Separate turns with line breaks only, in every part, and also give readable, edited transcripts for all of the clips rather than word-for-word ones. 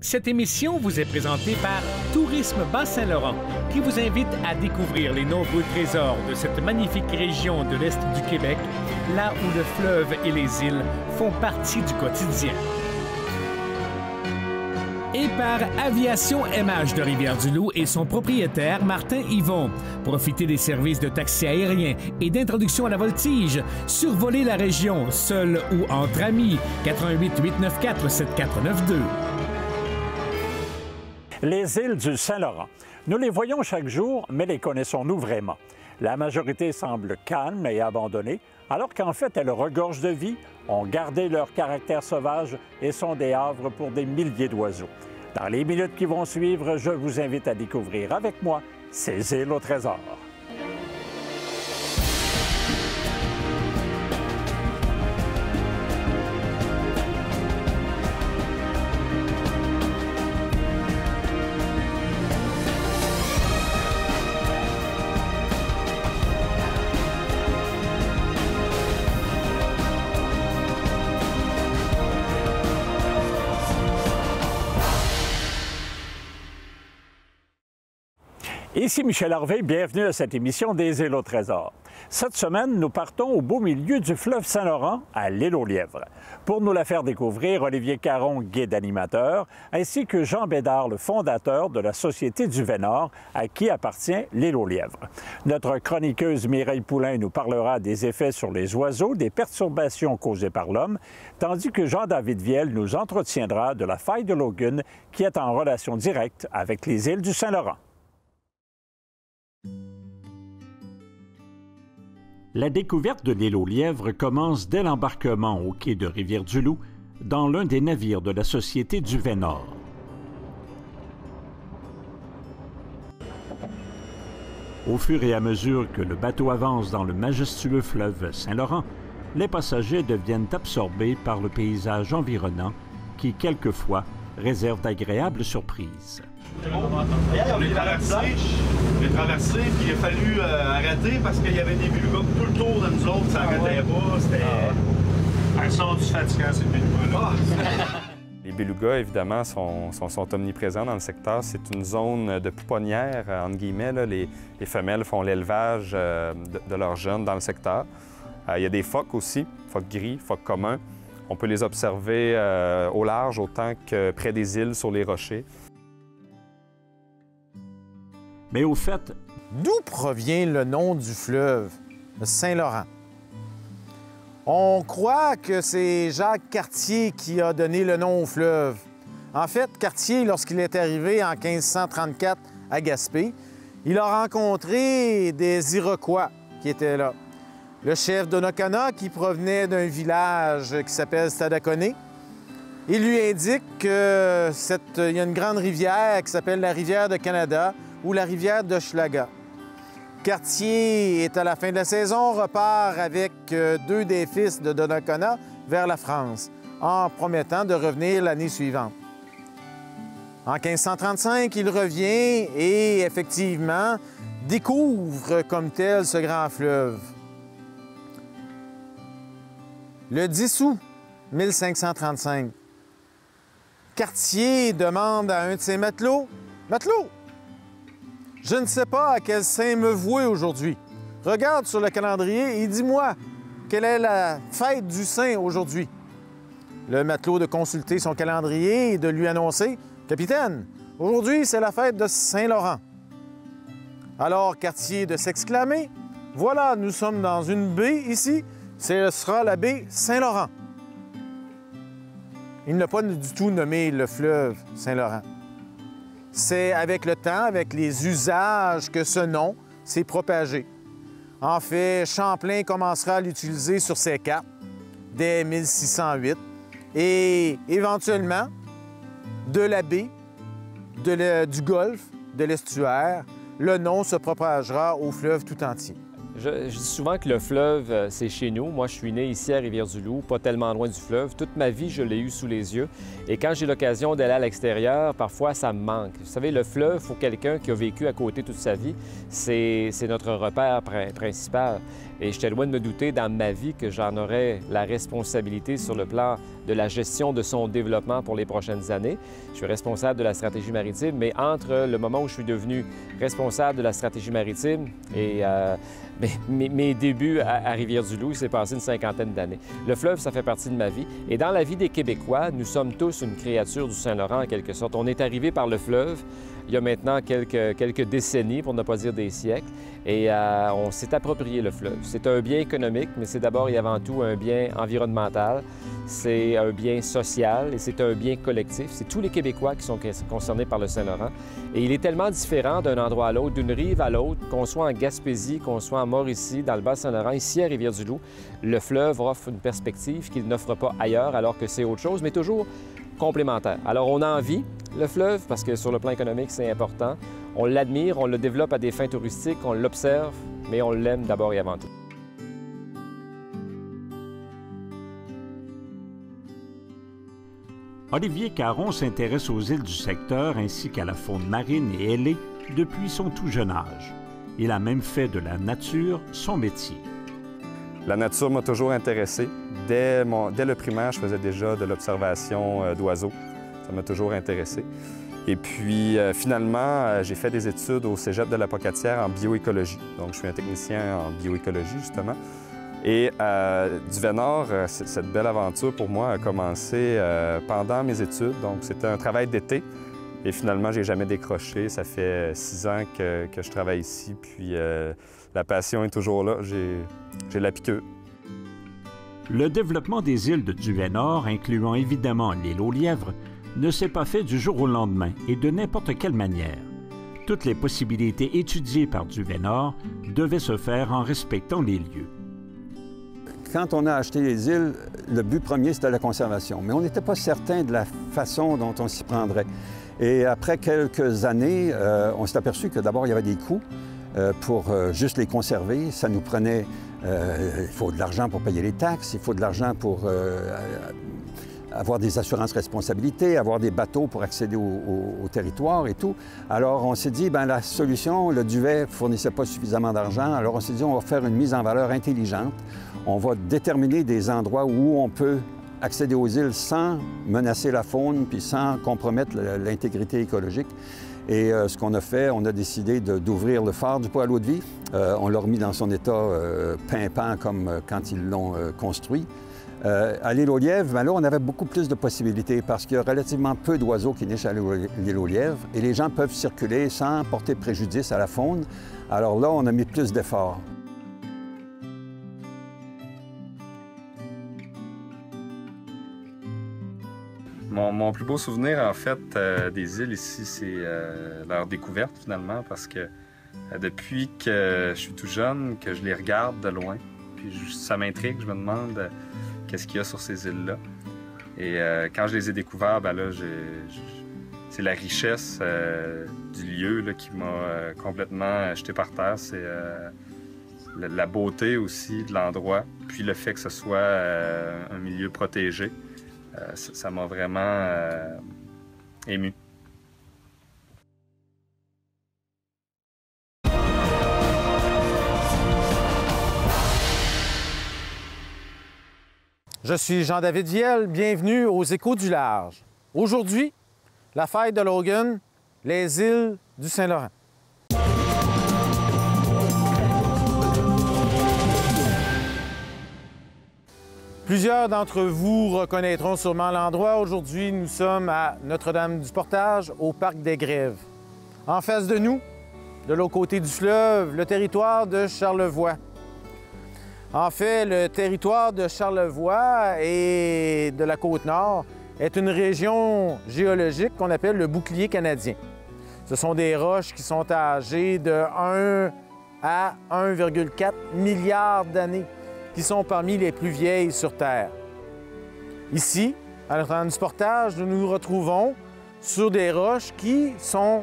Cette émission vous est présentée par Tourisme Bas-Saint-Laurent, qui vous invite à découvrir les nombreux trésors de cette magnifique région de l'Est du Québec, là où le fleuve et les îles font partie du quotidien. Et par Aviation MH de Rivière-du-Loup et son propriétaire Martin Yvon. Profitez des services de taxi aérien et d'introduction à la voltige. Survolez la région, seul ou entre amis. 88 894 7492.
Les îles du Saint-Laurent. Nous les voyons chaque jour, mais les connaissons-nous vraiment? La majorité semble calme et abandonnée, alors qu'en fait, elles regorgent de vie, ont gardé leur caractère sauvage et sont des havres pour des milliers d'oiseaux. Dans les minutes qui vont suivre, je vous invite à découvrir avec moi ces îles au trésor. Ici Michel Harvey, bienvenue à cette émission des îles au trésor. Cette semaine, nous partons au beau milieu du fleuve Saint-Laurent, à l'île aux Lièvres. Pour nous la faire découvrir, Olivier Caron, guide animateur, ainsi que Jean Bédard, le fondateur de la Société du Vénard, à qui appartient l'île aux Lièvres. Notre chroniqueuse Mireille Poulain nous parlera des effets sur les oiseaux, des perturbations causées par l'homme, tandis que Jean-David Viel nous entretiendra de la faille de Logan, qui est en relation directe avec les îles du Saint-Laurent. La découverte de l'île aux Lièvres commence dès l'embarquement au quai de Rivière-du-Loup dans l'un des navires de la Société du Vénard. Au fur et à mesure que le bateau avance dans le majestueux fleuve Saint-Laurent, les passagers deviennent absorbés par le paysage environnant qui, quelquefois, réserve d'agréables surprises.
On est traversé, puis il a fallu arrêter parce qu'il y avait des belugas tout le tour de nous autres, ça n'arrêtait pas, c'était... Elles sont du fatigant, ces belugas-là.
Les belugas, évidemment, sont omniprésents dans le secteur. C'est une zone de pouponnière, entre guillemets. Là. Les femelles font l'élevage de leurs jeunes dans le secteur. Il y a des phoques aussi, phoques gris, phoques communs. On peut les observer au large autant que près des îles, sur les rochers.
Mais au fait,
d'où provient le nom du fleuve, le Saint-Laurent? On croit que c'est Jacques Cartier qui a donné le nom au fleuve. En fait, Cartier, lorsqu'il est arrivé en 1534 à Gaspé, il a rencontré des Iroquois qui étaient là. Le chef Donnacona, qui provenait d'un village qui s'appelle Stadacone, il lui indique qu'il y a une grande rivière qui s'appelle la rivière de Canada ou la rivière de Schlaga. Cartier est à la fin de la saison, repart avec deux des fils de Donnacona vers la France, en promettant de revenir l'année suivante. En 1535, il revient et, effectivement, découvre comme tel ce grand fleuve. Le 10 août 1535, Cartier demande à un de ses matelots, « Matelot, je ne sais pas à quel saint me vouer aujourd'hui. Regarde sur le calendrier et dis-moi quelle est la fête du saint aujourd'hui. » Le matelot de consulter son calendrier et de lui annoncer, « Capitaine, aujourd'hui c'est la fête de Saint-Laurent. » Alors Cartier de s'exclamer, « Voilà, nous sommes dans une baie ici, ce sera la baie Saint-Laurent. » Il n'a pas du tout nommé le fleuve Saint-Laurent. C'est avec le temps, avec les usages, que ce nom s'est propagé. En fait, Champlain commencera à l'utiliser sur ses cartes dès 1608 et éventuellement, de la baie, du golfe, de l'estuaire, le nom se propagera au fleuve tout entier.
Je dis souvent que le fleuve, c'est chez nous. Moi, je suis né ici à Rivière-du-Loup, pas tellement loin du fleuve. Toute ma vie, je l'ai eu sous les yeux. Et quand j'ai l'occasion d'aller à l'extérieur, parfois, ça me manque. Vous savez, le fleuve, pour quelqu'un qui a vécu à côté toute sa vie, c'est notre repère principal. Et j'étais loin de me douter dans ma vie que j'en aurais la responsabilité sur le plan de la gestion de son développement pour les prochaines années. Je suis responsable de la stratégie maritime, mais entre le moment où je suis devenu responsable de la stratégie maritime et mes débuts à Rivière-du-Loup, il s'est passé une cinquantaine d'années. Le fleuve, ça fait partie de ma vie. Et dans la vie des Québécois, nous sommes tous une créature du Saint-Laurent, en quelque sorte. On est arrivé par le fleuve il y a maintenant quelques décennies, pour ne pas dire des siècles, et on s'est approprié le fleuve. C'est un bien économique, mais c'est d'abord et avant tout un bien environnemental, c'est un bien social et c'est un bien collectif. C'est tous les Québécois qui sont concernés par le Saint-Laurent. Et il est tellement différent d'un endroit à l'autre, d'une rive à l'autre, qu'on soit en Gaspésie, qu'on soit en Mauricie, dans le Bas-Saint-Laurent, ici à Rivière-du-Loup, le fleuve offre une perspective qu'il n'offre pas ailleurs, alors que c'est autre chose, mais toujours complémentaire. Alors, on envie le fleuve parce que sur le plan économique, c'est important. On l'admire, on le développe à des fins touristiques, on l'observe, mais on l'aime d'abord et avant tout.
Olivier Caron s'intéresse aux îles du secteur ainsi qu'à la faune marine et ailée depuis son tout jeune âge. Il a même fait de la nature son métier.
La nature m'a toujours intéressé. Dès le primaire, je faisais déjà de l'observation d'oiseaux. Ça m'a toujours intéressé. Et puis, finalement, j'ai fait des études au Cégep de la Pocatière en bioécologie. Donc, je suis un technicien en bioécologie, justement. Et Duvet-Nord, cette belle aventure pour moi a commencé pendant mes études. Donc, c'était un travail d'été. Et finalement, j'ai jamais décroché. Ça fait 6 ans que je travaille ici. Puis, la passion est toujours là. J'ai la piqûre.
Le développement des îles de Duvet-Nord, incluant évidemment l'île aux lièvres, ne s'est pas fait du jour au lendemain et de n'importe quelle manière. Toutes les possibilités étudiées par Duvet-Nord devaient se faire en respectant les lieux.
Quand on a acheté les îles, le but premier, c'était la conservation. Mais on n'était pas certain de la façon dont on s'y prendrait. Et après quelques années, on s'est aperçu que d'abord, il y avait des coûts pour juste les conserver. Ça nous prenait... il faut de l'argent pour payer les taxes, il faut de l'argent pour avoir des assurances responsabilités, avoir des bateaux pour accéder au territoire et tout. Alors, on s'est dit, bien, la solution, le Duvet ne fournissait pas suffisamment d'argent. Alors, on s'est dit, on va faire une mise en valeur intelligente. On va déterminer des endroits où on peut accéder aux îles sans menacer la faune puis sans compromettre l'intégrité écologique. Et ce qu'on a fait, on a décidé d'ouvrir le phare du Poids-à-l'Eau-de-Vie. On l'a remis dans son état pimpant comme quand ils l'ont construit. À l'île aux lièvres, bien là, on avait beaucoup plus de possibilités parce qu'il y a relativement peu d'oiseaux qui nichent à l'île aux lièvres et les gens peuvent circuler sans porter préjudice à la faune. Alors là, on a mis plus d'efforts.
Mon plus beau souvenir, en fait, des îles ici, c'est leur découverte, finalement, parce que depuis que je suis tout jeune, que je les regarde de loin, puis ça m'intrigue, je me demande qu'est-ce qu'il y a sur ces îles-là. Et quand je les ai découverts, ben là, c'est la richesse du lieu là, qui m'a complètement jeté par terre. C'est la beauté aussi de l'endroit, puis le fait que ce soit un milieu protégé. Ça m'a vraiment ému.
Je suis Jean-David Viel, bienvenue aux Échos du Large. Aujourd'hui, la faille de Logan, les îles du Saint-Laurent. Plusieurs d'entre vous reconnaîtront sûrement l'endroit. Aujourd'hui, nous sommes à Notre-Dame-du-Portage, au Parc des Grèves. En face de nous, de l'autre côté du fleuve, le territoire de Charlevoix. En fait, le territoire de Charlevoix et de la Côte-Nord est une région géologique qu'on appelle le bouclier canadien. Ce sont des roches qui sont âgées de 1 à 1,4 milliard d'années, qui sont parmi les plus vieilles sur Terre. Ici, à Notre-Dame-du-Portage, nous nous retrouvons sur des roches qui sont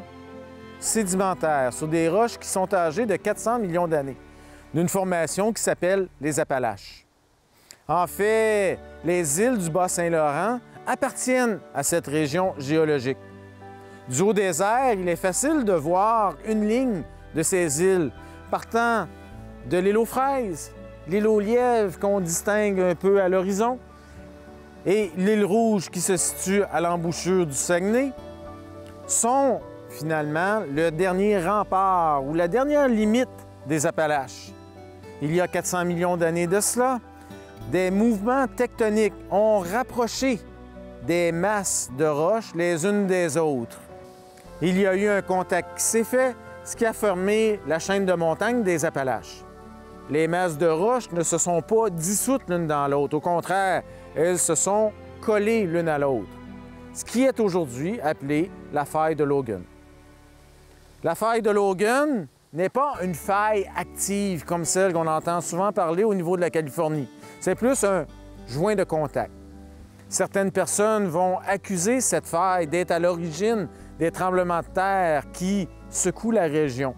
sédimentaires, sur des roches qui sont âgées de 400 millions d'années. d'une formation qui s'appelle les Appalaches. En fait, les îles du Bas-Saint-Laurent appartiennent à cette région géologique. Du haut désert, il est facile de voir une ligne de ces îles partant de l'île aux Fraises, l'île aux Lièvres qu'on distingue un peu à l'horizon, et l'île Rouge qui se situe à l'embouchure du Saguenay, sont finalement le dernier rempart ou la dernière limite des Appalaches. Il y a 400 millions d'années de cela, des mouvements tectoniques ont rapproché des masses de roches les unes des autres. Il y a eu un contact qui s'est fait, ce qui a formé la chaîne de montagnes des Appalaches. Les masses de roches ne se sont pas dissoutes l'une dans l'autre. Au contraire, elles se sont collées l'une à l'autre, ce qui est aujourd'hui appelé la faille de Logan. La faille de Logan n'est pas une faille active comme celle qu'on entend souvent parler au niveau de la Californie. C'est plus un joint de contact. Certaines personnes vont accuser cette faille d'être à l'origine des tremblements de terre qui secouent la région.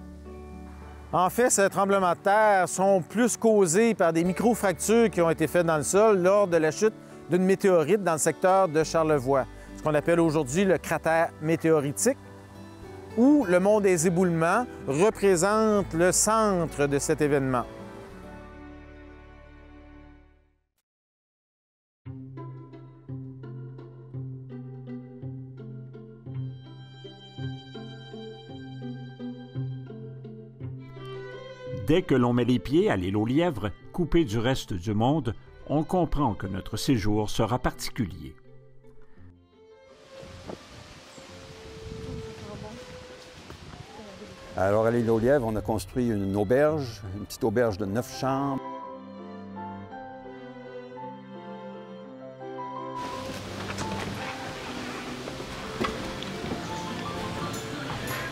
En fait, ces tremblements de terre sont plus causés par des micro-fractures qui ont été faites dans le sol lors de la chute d'une météorite dans le secteur de Charlevoix, ce qu'on appelle aujourd'hui le cratère météoritique, où le mont des éboulements représente le centre de cet événement.
Dès que l'on met les pieds à l'île aux Lièvres, coupée du reste du monde, on comprend que notre séjour sera particulier.
Alors, à l'île aux Lièvres, on a construit une auberge, une petite auberge de 9 chambres.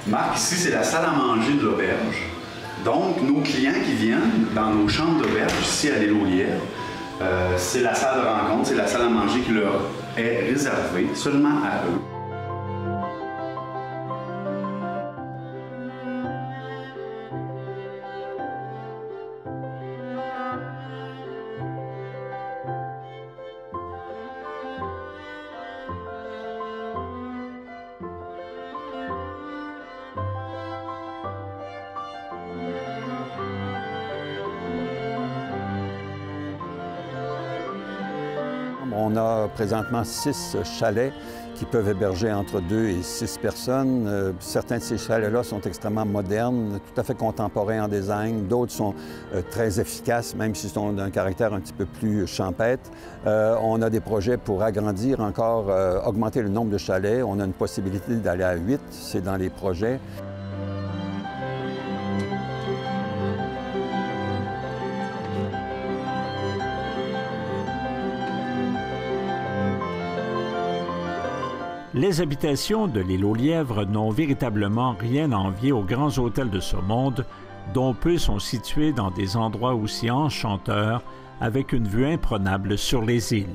Marc, ici, c'est la salle à manger de l'auberge. Donc, nos clients qui viennent dans nos chambres d'auberge ici à l'île aux Lièvres, c'est la salle de rencontre, c'est la salle à manger qui leur est réservée seulement à eux.
On a présentement 6 chalets qui peuvent héberger entre 2 et 6 personnes. Certains de ces chalets-là sont extrêmement modernes, tout à fait contemporains en design. D'autres sont très efficaces, même s'ils sont d'un caractère un petit peu plus champêtre. On a des projets pour agrandir encore, augmenter le nombre de chalets. On a une possibilité d'aller à 8, c'est dans les projets.
Les habitations de l'île aux Lièvres n'ont véritablement rien à envier aux grands hôtels de ce monde, dont peu sont situés dans des endroits aussi enchanteurs, avec une vue imprenable sur les îles.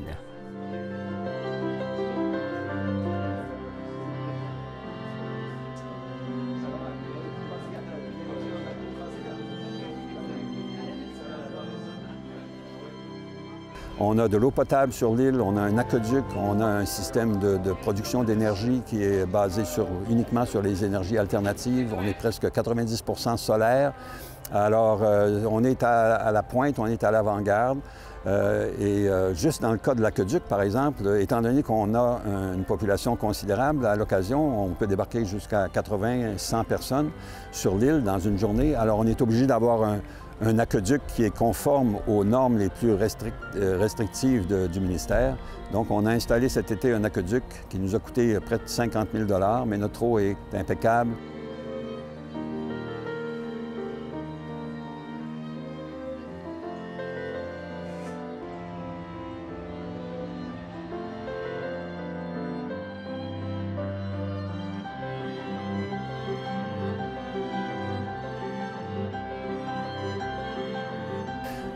On a de l'eau potable sur l'île, on a un aqueduc, on a un système de production d'énergie qui est basé uniquement sur les énergies alternatives. On est presque 90% solaire. Alors, on est à la pointe, on est à l'avant-garde. Juste dans le cas de l'aqueduc, par exemple, étant donné qu'on a une population considérable, à l'occasion, on peut débarquer jusqu'à 80-100 personnes sur l'île dans une journée. Alors, on est obligé d'avoir un aqueduc qui est conforme aux normes les plus restrictives du ministère. Donc, on a installé cet été un aqueduc qui nous a coûté près de 50 000 $, mais notre eau est impeccable.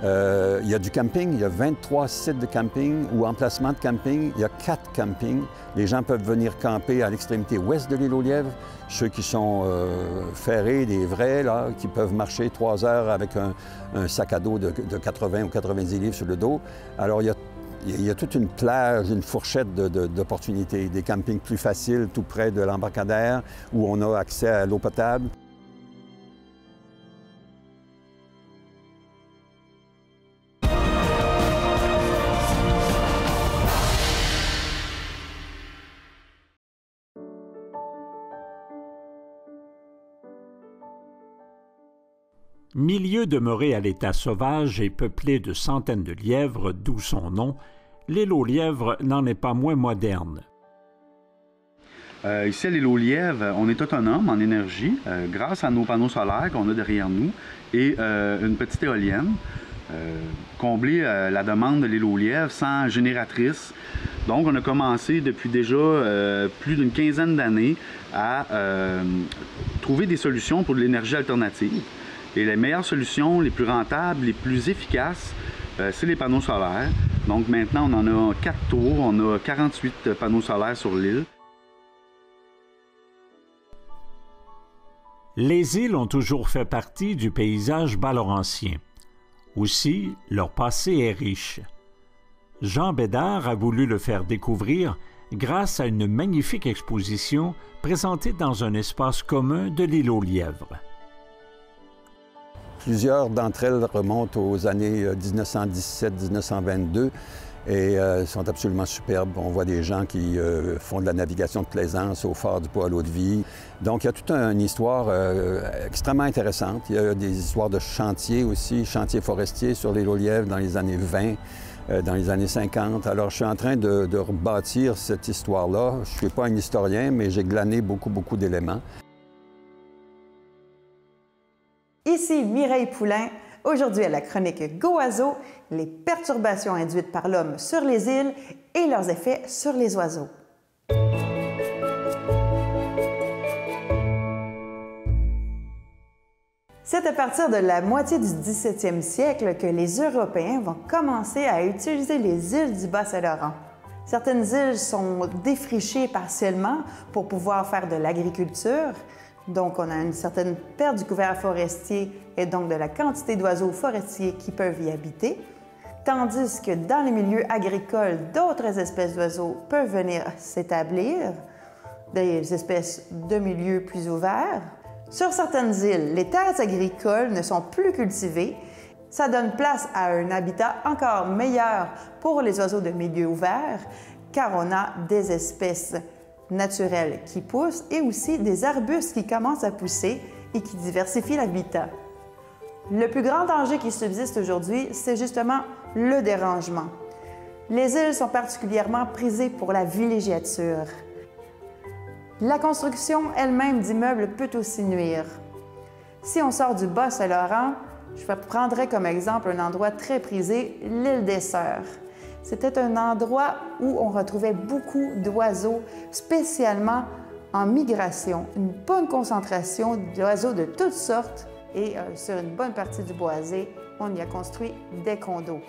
Il y a du camping, il y a 23 sites de camping ou emplacements de camping. Il y a 4 campings. Les gens peuvent venir camper à l'extrémité ouest de l'île aux Lièvres. Ceux qui sont ferrés, des vrais, là, qui peuvent marcher 3 heures avec un sac à dos de 80 ou 90 livres sur le dos. Alors, il y a toute une plage, une fourchette d'opportunités. Des campings plus faciles, tout près de l'embarcadère, où on a accès à l'eau potable.
Milieu demeuré à l'état sauvage et peuplé de centaines de lièvres, d'où son nom, l'île aux Lièvres n'en est pas moins moderne.
Ici à l'île aux Lièvres, on est autonome en énergie grâce à nos panneaux solaires qu'on a derrière nous et une petite éolienne. Combler la demande de l'île aux Lièvres sans génératrice. Donc on a commencé depuis déjà plus d'une quinzaine d'années à trouver des solutions pour de l'énergie alternative. Et les meilleures solutions, les plus rentables, les plus efficaces, c'est les panneaux solaires. Donc maintenant, on en a 4 tours, on a 48 panneaux solaires sur l'île.
Les îles ont toujours fait partie du paysage bas-laurentien. Aussi, leur passé est riche. Jean Bédard a voulu le faire découvrir grâce à une magnifique exposition présentée dans un espace commun de l'île aux Lièvres.
Plusieurs d'entre elles remontent aux années 1917-1922 et sont absolument superbes. On voit des gens qui font de la navigation de plaisance au phare du Pont à l'Eau-de-Vie. Donc, il y a toute une histoire extrêmement intéressante. Il y a des histoires de chantiers aussi, chantiers forestiers sur l'île aux Lièvres dans les années 20, dans les années 50. Alors, je suis en train de rebâtir cette histoire-là. Je ne suis pas un historien, mais j'ai glané beaucoup d'éléments.
Ici Mireille Poulain, aujourd'hui à la chronique Go Oiseaux, les perturbations induites par l'homme sur les îles et leurs effets sur les oiseaux. C'est à partir de la moitié du 17e siècle que les Européens vont commencer à utiliser les îles du Bas-Saint-Laurent. Certaines îles sont défrichées partiellement pour pouvoir faire de l'agriculture. Donc, on a une certaine perte du couvert forestier et donc de la quantité d'oiseaux forestiers qui peuvent y habiter, tandis que dans les milieux agricoles, d'autres espèces d'oiseaux peuvent venir s'établir, des espèces de milieux plus ouverts. Sur certaines îles, les terres agricoles ne sont plus cultivées. Ça donne place à un habitat encore meilleur pour les oiseaux de milieux ouverts, car on a des espèces naturels qui poussent et aussi des arbustes qui commencent à pousser et qui diversifient l'habitat. Le plus grand danger qui subsiste aujourd'hui, c'est justement le dérangement. Les îles sont particulièrement prisées pour la villégiature. La construction elle-même d'immeubles peut aussi nuire. Si on sort du Bas-Saint-Laurent, je prendrais comme exemple un endroit très prisé, l'île des Sœurs. C'était un endroit où on retrouvait beaucoup d'oiseaux, spécialement en migration. Une bonne concentration d'oiseaux de toutes sortes et sur une bonne partie du boisé, on y a construit des condos.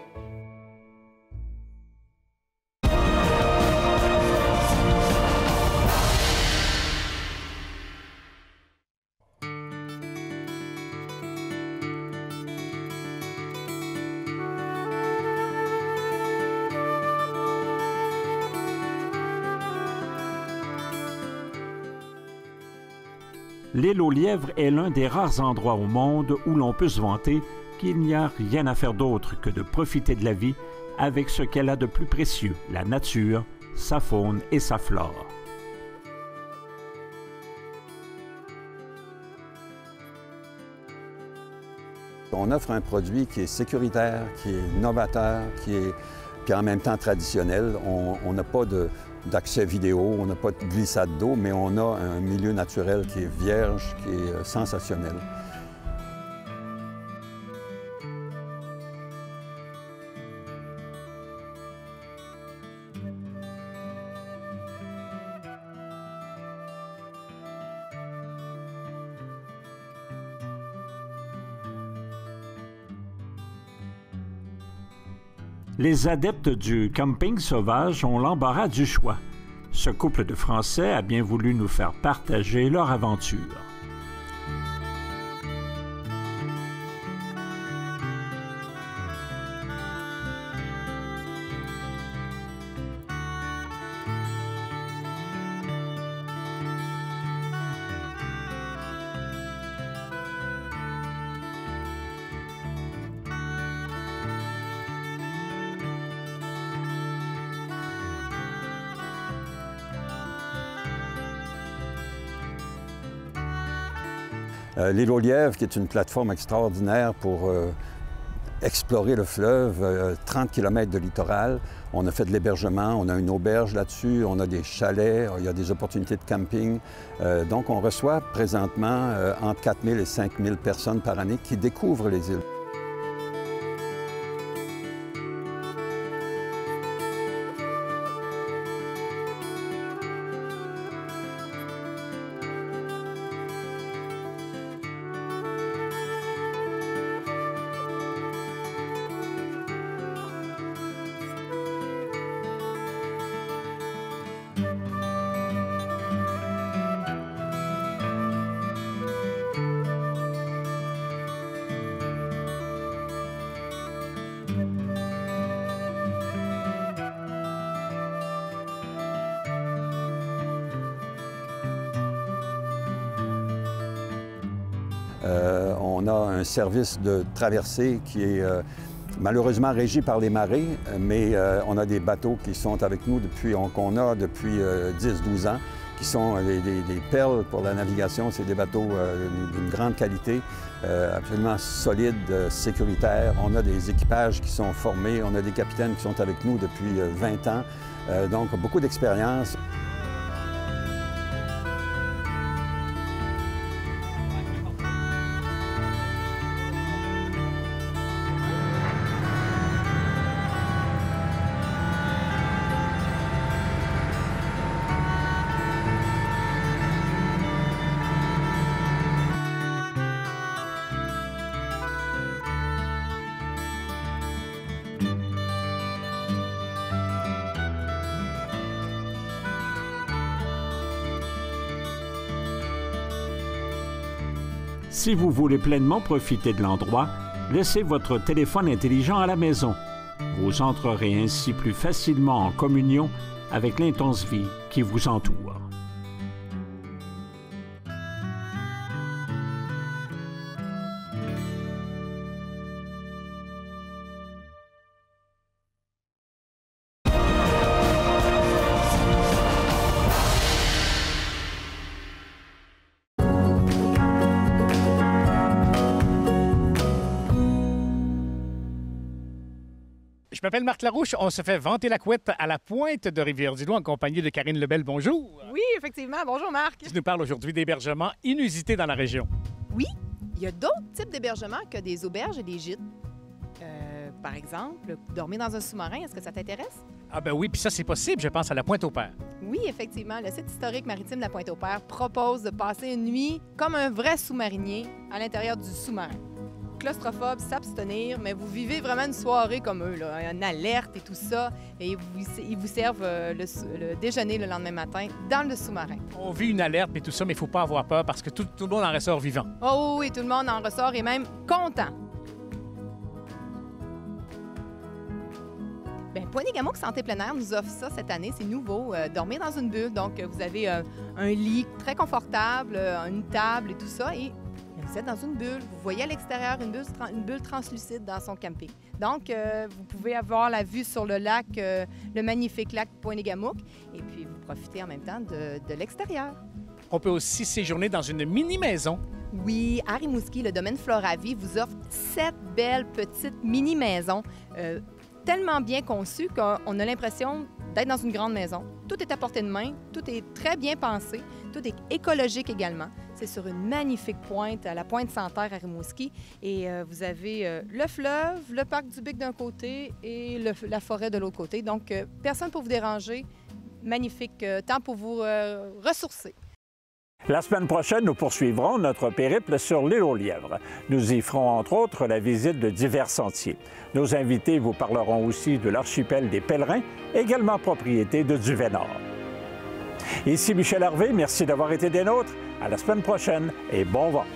L'île aux Lièvres est l'un des rares endroits au monde où l'on peut se vanter qu'il n'y a rien à faire d'autre que de profiter de la vie avec ce qu'elle a de plus précieux, la nature, sa faune et sa flore.
On offre un produit qui est sécuritaire, qui est novateur, qui est en même temps traditionnel. On n'a pas d'accès vidéo, on n'a pas de glissade d'eau, mais on a un milieu naturel qui est vierge, qui est sensationnel.
Les adeptes du camping sauvage ont l'embarras du choix. Ce couple de Français a bien voulu nous faire partager leur aventure.
L'île aux Lièvres, qui est une plateforme extraordinaire pour explorer le fleuve, 30 km de littoral. On a fait de l'hébergement, on a une auberge là-dessus, on a des chalets, il y a des opportunités de camping. Donc on reçoit présentement entre 4 000 et 5 000 personnes par année qui découvrent les îles. On a un service de traversée qui est malheureusement régi par les marées, mais on a des bateaux qui sont avec nous qu'on a depuis 10-12 ans, qui sont des perles pour la navigation. C'est des bateaux d'une grande qualité, absolument solides, sécuritaires. On a des équipages qui sont formés, on a des capitaines qui sont avec nous depuis 20 ans, donc beaucoup d'expérience.
Si vous voulez pleinement profiter de l'endroit, laissez votre téléphone intelligent à la maison. Vous entrerez ainsi plus facilement en communion avec l'intense vie qui vous entoure.
Je m'appelle Marc Larouche. On se fait vanter la couette à la pointe de Rivière-du-Loup en compagnie de Karine Lebel. Bonjour.
Oui, effectivement. Bonjour, Marc.
Tu nous parles aujourd'hui d'hébergements inusités dans la région.
Oui, il y a d'autres types d'hébergements que des auberges et des gîtes. Par exemple, dormir dans un sous-marin, est-ce que ça t'intéresse?
Ah ben oui, puis ça, c'est possible, je pense à la Pointe-au-Père.
Oui, effectivement. Le site historique maritime de la Pointe-au-Père propose de passer une nuit comme un vrai sous-marinier à l'intérieur du sous-marin. Claustrophobe, s'abstenir, mais vous vivez vraiment une soirée comme eux, là, une alerte et tout ça, et ils vous servent le déjeuner le lendemain matin dans le sous-marin.
On vit une alerte et tout ça, mais il ne faut pas avoir peur parce que tout le monde en ressort vivant.
Oh oui, tout le monde en ressort et même content. Bien, Pointe-Égamouk Santé Plein Air nous offre ça cette année, c'est nouveau, dormir dans une bulle. Donc, vous avez un lit très confortable, une table et tout ça, et vous êtes dans une bulle, vous voyez à l'extérieur une bulle translucide dans son camping. Donc, vous pouvez avoir la vue sur le lac, le magnifique lac Pointe-Égamouk, et puis vous profitez en même temps de l'extérieur.
On peut aussi séjourner dans une mini-maison.
Oui, à Rimouski, le domaine Floravie vous offre 7 belles petites mini-maisons, tellement bien conçues qu'on a l'impression d'être dans une grande maison. Tout est à portée de main, tout est très bien pensé, tout est écologique également. C'est sur une magnifique pointe, à la pointe Santerre à Rimouski. Et vous avez le fleuve, le parc du Bic d'un côté et la forêt de l'autre côté. Donc, personne pour vous déranger. Magnifique temps pour vous ressourcer.
La semaine prochaine, nous poursuivrons notre périple sur l'île aux Lièvres. Nous y ferons entre autres la visite de divers sentiers. Nos invités vous parleront aussi de l'archipel des Pèlerins, également propriété de Duvet-Nord. Ici Michel Harvey, merci d'avoir été des nôtres. À la semaine prochaine et bon vent.